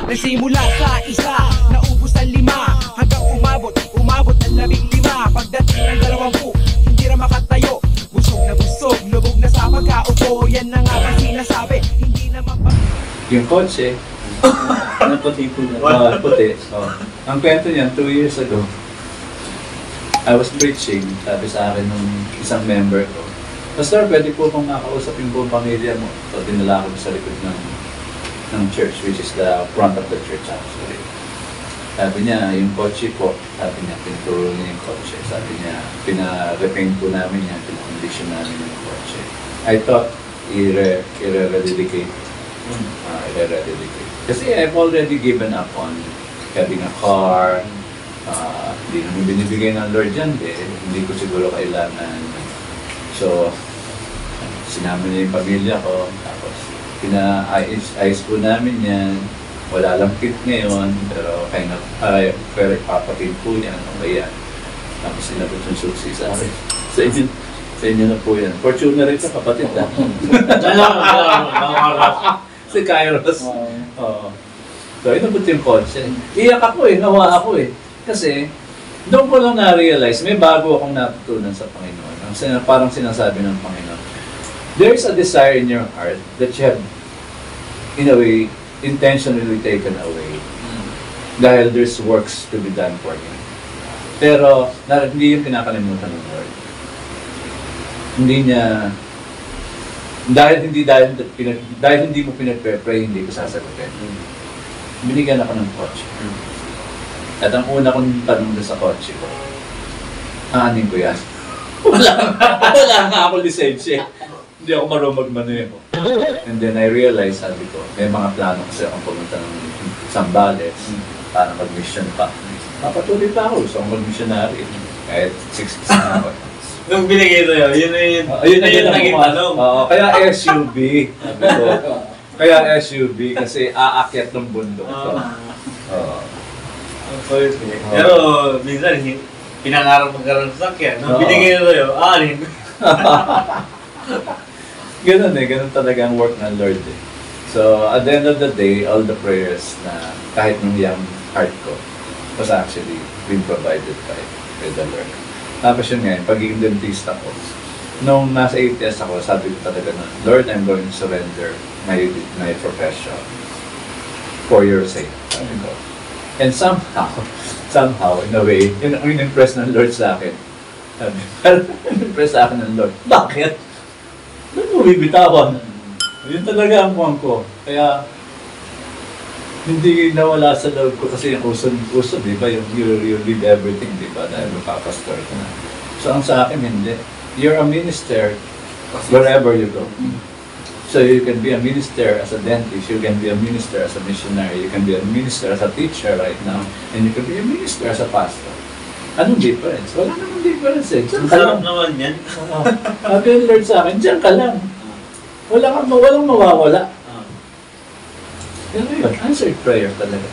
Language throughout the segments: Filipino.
Nagsimula sa isa, naubos ang 5, hanggang umabot ng 15. Pagdating ng 20, hindi na makatayo. Busog na busog, lubog na sa pagkaupo. Yan na nga ba sinasabi, hindi na Yung kotse, Naputi po na. puti. Oh. Ang kwento niyan, 2 years ago, I was preaching, sabi sa akin ng isang member ko, Pastor, pwede po kong makausap yung buong pamilya mo. So, dinala ko sa likod ng church, which is the front of the church actually. Sabi niya, yung kotse po, sabi niya, pinuturo niya yung kotse. Sabi niya, pina-repaint po namin yan, pina-condition namin yung kotse. I thought, i-rededicate. Kasi I've already given up on having a car. Hindi naman binibigay ng Lord yan, hindi ko siguro kailangan. So, sinama niya yung pamilya ko, tapos pina-ayos po namin yan. Wala lang kit ngayon, pero pero ipapakit po yan, okay yan. Tapos sinabot yung susi sa akin. Sa inyo na po yan. Fortuna rin sa kapatid na. Si Kairos. Oo. So, inabot yung kotse. Iyak ako nawa ako Kasi, doon ko lang na-realize, may bago akong natutunan sa Panginoon. Parang sinasabi ng Panginoon, there is a desire in your heart that you have, in a way, intentionally taken away. Dahil there's works to be done for Him. Pero, hindi yung pinakalimutan ng Lord. Hindi niya, dahil hindi mo pinag-pray, hindi ko sasagutin. Binigyan ako ng kotse. At ang una kong tanong sa kotse ko, aanin ko yan. wala nga ako lisensya. Hindi ako marunong magmaneho. And then I realized, sabi ko, may mga plano kasi akong pumunta ng Zambales para mag-mission pa. Papatuloy pa ako, gusto akong mag-missionary. Kahit 60 na ako. Nung binigay ito yun yung naging tanong. Kaya SUV. Sabi ko, kaya SUV kasi aakyat ng bundok ito. Pero minsan, pinangarap magkaroon sa sakyan. Nung binigay ito yun, aanin. Ganun talaga ang work ng Lord So, at the end of the day, all the prayers na kahit nung young heart ko was actually being provided by the Lord. Tapos yun ngayon, pagiging dentista ko, nung nasa ATS ako, sabi ko talaga na, Lord, I'm going to surrender my profession for your sake, sabi ko. And somehow, in a way, yun ang in-impress ng Lord sa akin. In-impress sa akin ng Lord. Bakit? Ba't mo bibitawan? Yun talaga ang kuwang ko. Kaya, hindi nawala sa loob ko kasi yung uso, di ba? Yung you leave everything, di ba? Dahil magpapastor ka na. So, ang sa akin, hindi. You're a minister wherever you go. So, you can be a minister as a dentist, you can be a minister as a missionary, you can be a minister as a teacher right now, and you can be a minister as a pastor. Anong difference? Wala namang difference Diyan ka lang. Naman yan. Sabi ng Lord sa akin, diyan ka lang. Walang mawawala. Pero yun, answered prayer talaga.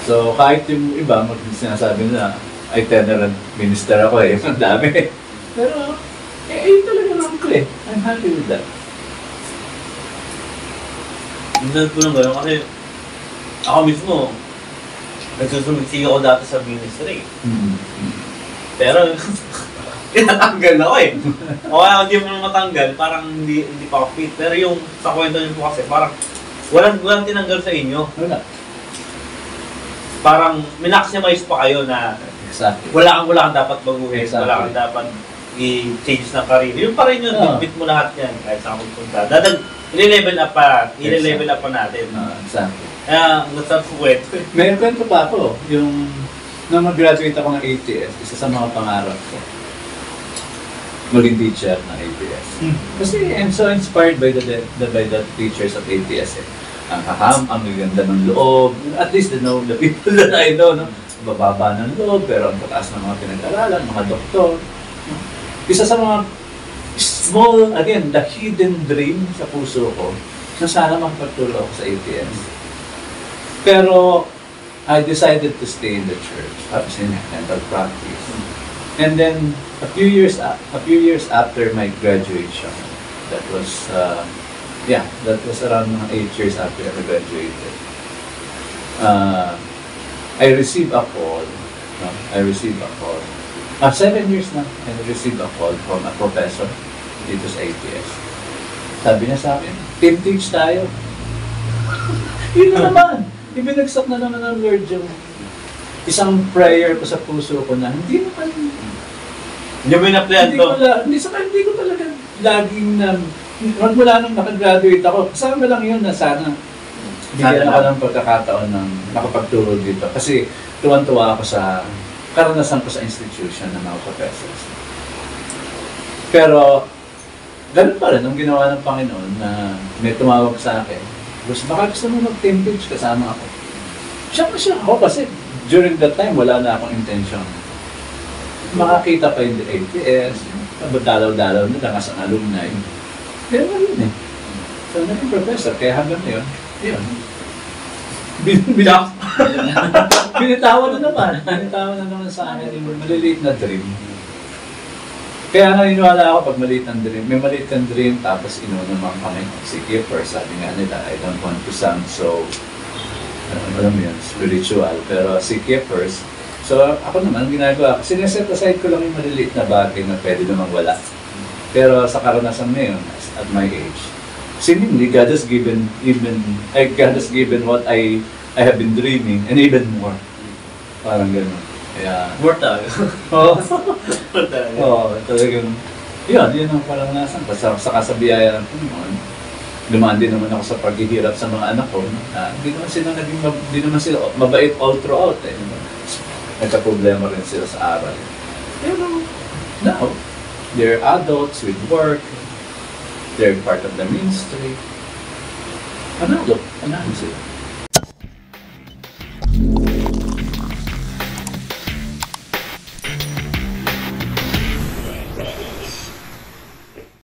So, kahit yung iba, sinasabi nila, itinerant minister ako ang dami. Pero, yun talaga lang ko I'm happy with that. Minsan po lang gano'n kasi ako mismo, nagsusumigsig ako dati sa ministry. Pero, tinatanggal ako O kaya hindi mo na matanggal, parang hindi pa ako fit. Pero yung sa kwento niyo po kasi, parang walang tinanggal sa inyo. Wala. Parang minaximize pa kayo na Exactly. wala kang dapat baguhin, Exactly. wala kang dapat i-change ng career. Yung pa rin yun, bit mo lahat yan kahit saan magpunta. I-level up pa natin. Exactly. Kaya, nagsabi ko kwento May kwento pa ako, yung nung mag-graduate ako ng ATS, isa sa mga pangarap ko, maging teacher ng ATS. Kasi I'm so inspired by the teachers of ATS Ang ang ganda ng loob, at least the people that I know, bababa ng loob, pero ang pataas ng mga pinag-aralan, mga doktor. Isa sa mga small, again, the hidden dream sa puso ko, na sana makapagturo ako sa ATS. Pero, I decided to stay in the church, tapos in dental practice. And then, a few years after my graduation, that was around mga 8 years after I graduated. I received a call. No? I received a call. 7 years na. I received a call from a professor dito sa ATS. Sabi niya sa akin, team teach tayo. Yun na naman. Ibinagsak na naman ng Lord yung isang prayer ko sa puso ko na hindi naman. Hindi mo na-plan to? Hindi ko talaga laging na, mula nung nakagraduate ako, kasama lang yun na sana bigyan ako ng pagkakataon ng nakapagturo dito. Kasi tuwan-tuwa ako sa karanasan ko sa institution ng mga professors. Pero, ganun pa rin ang ginawa ng Panginoon na may tumawag sa akin. Baka gusto mo mag-team teach kasama ako. Siya ako kasi during that time wala na akong intention. Makakita pa yung ATS, dalaw-dalaw na lang as an alumni. Pero yun eh. So, naging professor, kaya hanggang ngayon, yun. Binitawan na naman sa akin yung maliliit na dream. Kaya naniniwala ako pag maliit ang dream. May maliit kang dream, tapos naman kami. Si Kiefer, sabi nga nila, I don't want to sound so, alam mo yun, spiritual. Pero si Kiefer, so ako naman, ginagawa, sineset aside ko lang yung maliliit na bagay na pwede namang wala. Pero sa karanasan ngayon, at my age, seemingly God has given what I have been dreaming and even more. Parang gano'n. Kaya, More tayo. Oo. More tayo. Oo, talagang, yun ang karanasan. Sa kasabiyaya ng Panginoon, dumaan din naman ako sa paghihirap sa mga anak ko. Hindi naman sila mabait all throughout. Nagka-problema rin sila sa aral. Pero, now, they're adults with work. They're part of the ministry. Analo sila.